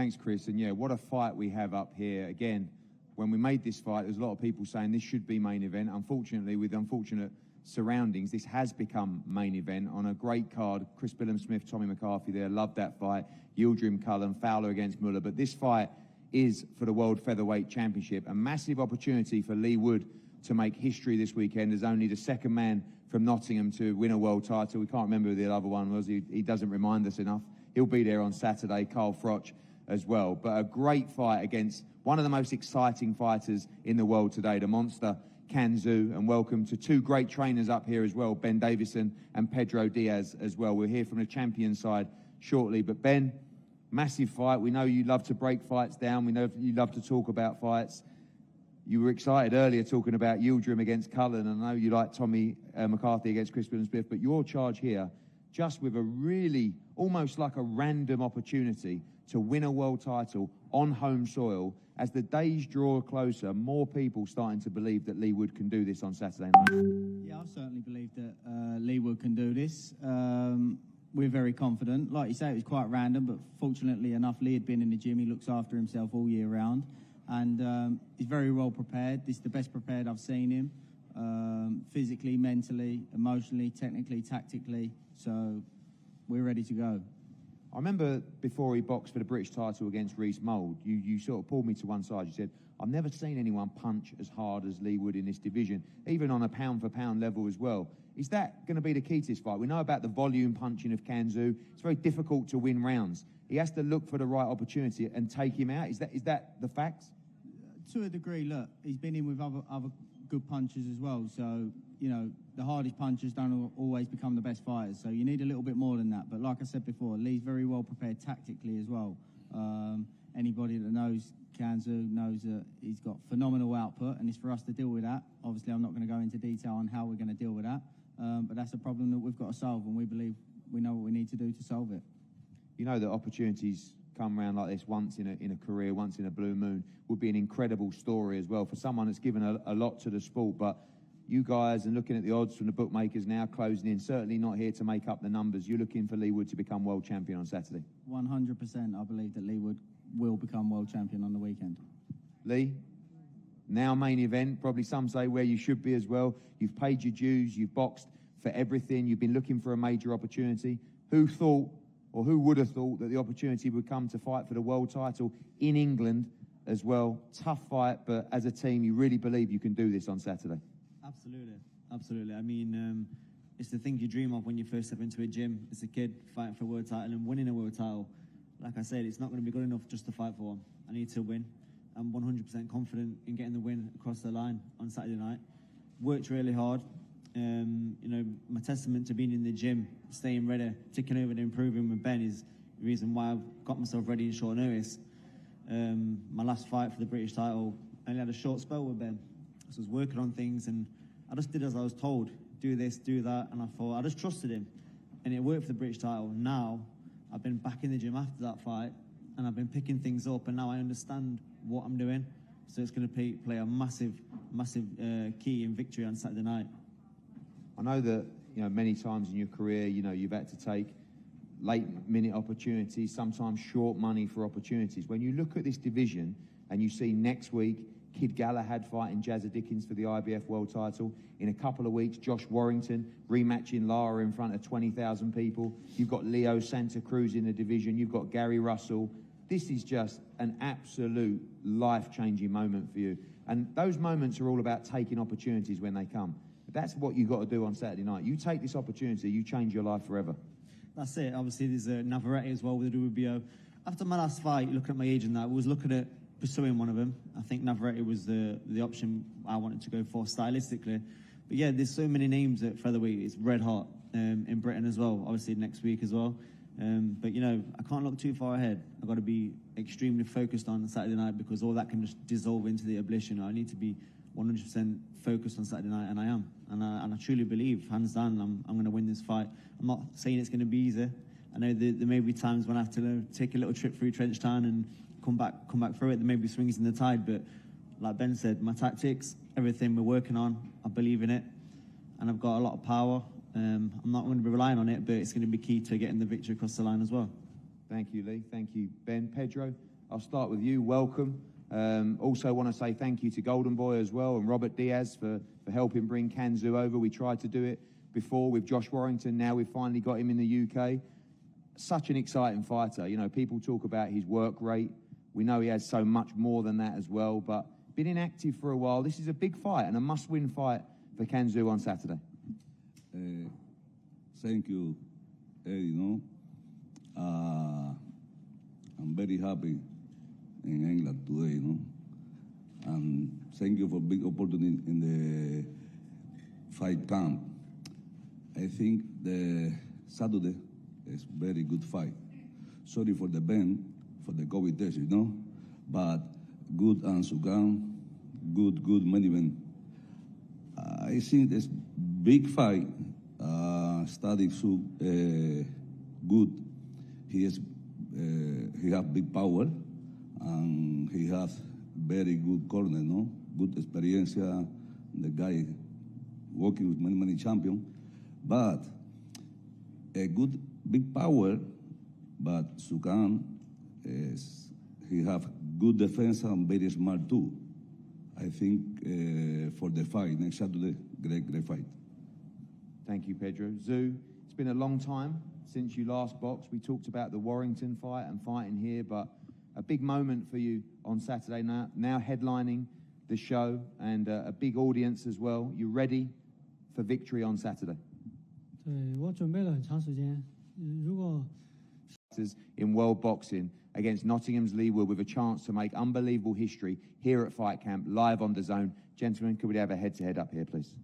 Thanks, Chris. And yeah, what a fight we have up here. Again, when we made this fight, there's a lot of people saying this should be main event. Unfortunately, with unfortunate surroundings, this has become main event on a great card. Chris Billam-Smith, Tommy McCarthy there, loved that fight. Yildirim Cullen, Fowler against Muller. But this fight is for the World Featherweight Championship. A massive opportunity for Leigh Wood to make history this weekend as only the second man from Nottingham to win a world title. We can't remember who the other one was. He doesn't remind us enough. He'll be there on Saturday, Carl Froch as well. But a great fight against one of the most exciting fighters in the world today, the monster Kanzu. And welcome to two great trainers up here as well, Ben Davison and Pedro Diaz as well. We'll hear from the champion side shortly. But Ben, massive fight. We know you love to break fights down. We know you love to talk about fights. You were excited earlier talking about Yildirim against Cullen. I know you like Tommy McCarthy against Chris Billam-Smith, but your charge here, just with a really, almost like a random opportunity to win a world title on home soil. As the days draw closer, more people starting to believe that Leigh Wood can do this on Saturday night. Yeah, I certainly believe that Leigh Wood can do this. We're very confident. Like you say, it was quite random, but fortunately enough, Leigh had been in the gym. He looks after himself all year round. And he's very well prepared. This is the best prepared I've seen him, physically, mentally, emotionally, technically, tactically. So we're ready to go. I remember before he boxed for the British title against Reece Mould, you sort of pulled me to one side. You said, I've never seen anyone punch as hard as Leigh Wood in this division, even on a pound-for-pound level as well. Is that going to be the key to this fight? We know about the volume punching of Kanzu. It's very difficult to win rounds. He has to look for the right opportunity and take him out. Is that the facts? To a degree, look, he's been in with other good punchers as well. So, you know, the hardest punchers don't always become the best fighters. So you need a little bit more than that. But like I said before, Leigh's very well prepared tactically as well. Anybody that knows Kanzu knows that he's got phenomenal output, and it's for us to deal with that. Obviously, I'm not going to go into detail on how we're going to deal with that. But that's a problem that we've got to solve, and we believe we know what we need to do to solve it. You know that opportunities come around like this once in a career, once in a blue moon, would be an incredible story as well for someone that's given a lot to the sport. But you guys, and looking at the odds from the bookmakers now closing in, certainly not here to make up the numbers. You're looking for Leigh Wood to become world champion on Saturday. 100%. I believe that Leigh Wood will become world champion on the weekend. Leigh, now main event, probably some say where you should be as well. You've paid your dues, you've boxed for everything, you've been looking for a major opportunity. Who thought, or who would have thought, that the opportunity would come to fight for the world title in England as well? Tough fight, but as a team, you really believe you can do this on Saturday? Absolutely, absolutely. I mean, it's the thing you dream of when you first step into a gym as a kid, fighting for a world title and winning a world title. Like I said, it's not going to be good enough just to fight for one. I need to win. I'm 100% confident in getting the win across the line on Saturday night. Worked really hard. You know, my testament to being in the gym, staying ready, ticking over and improving with Ben is the reason why I've got myself ready in short notice. My last fight for the British title, I only had a short spell with Ben. So I was working on things and I just did as I was told. Do this, do that. And I thought, I just trusted him. And it worked for the British title. Now, I've been back in the gym after that fight and I've been picking things up, and now I understand what I'm doing. So it's going to play a massive key in victory on Saturday night. I know that, you know, many times in your career, you know, you've had to take late-minute opportunities, sometimes short money for opportunities. When you look at this division and you see next week Kid Galahad fighting Jazza Dickens for the IBF world title, in a couple of weeks Josh Warrington rematching Lara in front of 20,000 people, you've got Leo Santa Cruz in the division, you've got Gary Russell. This is just an absolute life-changing moment for you. And those moments are all about taking opportunities when they come. That's what you've got to do on Saturday night. You take this opportunity, you change your life forever. That's it. Obviously, there's Navarrete as well with the WBO. After my last fight, looking at my age and that, I was looking at pursuing one of them. I think Navarrete was the option I wanted to go for stylistically. But yeah, there's so many names at featherweight. It's red hot in Britain as well, obviously next week as well. But, you know, I can't look too far ahead. I've got to be extremely focused on Saturday night because all that can just dissolve into the oblivion. I need to be 100% focused on Saturday night, and I am. And I truly believe, hands down, I'm going to win this fight. I'm not saying it's going to be easy. I know there may be times when I have to take a little trip through Trench Town and come back through it. There may be swings in the tide, but like Ben said, my tactics, everything we're working on, I believe in it, and I've got a lot of power. I'm not going to be relying on it, but it's going to be key to getting the victory across the line as well. Thank you, Leigh. Thank you, Ben. Pedro, I'll start with you. Welcome. Also want to say thank you to Golden Boy as well and Robert Diaz for helping bring Kanzu over. We tried to do it before with Josh Warrington. Now we've finally got him in the UK. Such an exciting fighter. You know, people talk about his work rate. We know he has so much more than that as well, but been inactive for a while. This is a big fight and a must-win fight for Kanzu on Saturday. Thank you, Eddie. I'm very happy in England today, and thank you for big opportunity in the fight camp. I think the Saturday is very good fight. Sorry for the band, for the COVID test, but good and Sugan, good main event. I think this big fight started so good. He have big power and he has very good corner, good experience. The guy working with many champions, but a good big power. But Sugan he have good defense and very smart too. I think for the fight next Saturday, great fight. Thank you, Pedro. Zoo, it's been a long time since you last boxed. We talked about the Warrington fight and fighting here, but a big moment for you on Saturday now headlining the show and a big audience as well. You ready for victory on Saturday? 对，我准备了很长时间。如果 in world boxing against Nottingham's Leigh Wood with a chance to make unbelievable history here at Fight Camp, live on the Zone. Gentlemen, could we have a head-to-head up here, please?